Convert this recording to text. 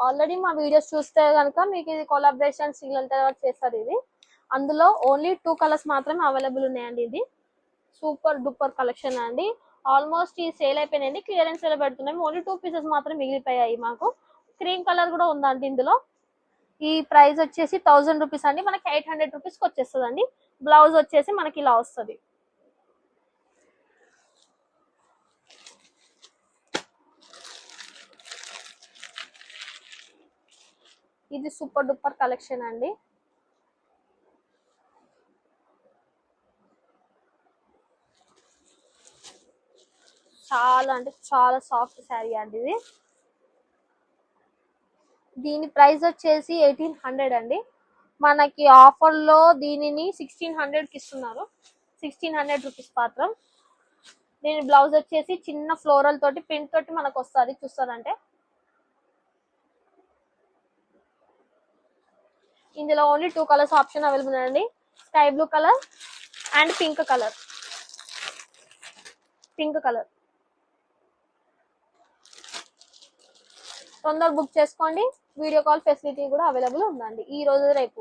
Already మా videos చూస్తే కనుక మీకు ఇది కొలాబరేషన్ సింగిల్ తర్వాత చేస్తారు. ఇది అందులో ఓన్లీ 2 కలర్స్ మాత్రమే అవైలబుల్ ఉన్నాయండి. ఇది సూపర్ డూపర్ కలెక్షన్ అండి. ఆల్మోస్ట్ ఈ సేల్ అయిపోయినాయండి, క్లియరెన్స్ సేల్ పెడుతున్నాం. ఓన్లీ 2 పీసెస్ మాత్రం మిగిలిపోయాయి మాకు. క్రీమ్ కలర్ కూడా ఉందండి ఇందులో. ఈ ప్రైస్ వచ్చేసి 1000 రూపీస్ అండి. మనకి 800 రూపీస్కి వచ్చేస్తుందండి. బ్లౌజ్ వచ్చేసి మనకి ఇలా వస్తుంది. ఇది సూపర్ డూపర్ కలెక్షన్ అండి. చాలా అంటే చాలా సాఫ్ట్ శారీ అండి ఇది. దీని ప్రైస్ వచ్చేసి 1800 అండి. మనకి ఆఫర్ లో దీనిని 1600 కి ఇస్తున్నారు. 1600 రూపీస్ మాత్రం. దీని బ్లౌజ్ వచ్చేసి చిన్న ఫ్లోరల్ తోటి ప్రింట్ తోటి మనకు వస్తుంది. చూస్తారంటే ఇందులో ఓన్లీ 2 కలర్స్ ఆప్షన్ అవైలబుల్ అండి. Sky blue colour and pink colour. తొందర బుక్ చేసుకోండి. వీడియో కాల్ ఫెసిలిటీ కూడా అవైలబుల్ ఉందండి ఈ రోజు రేపు.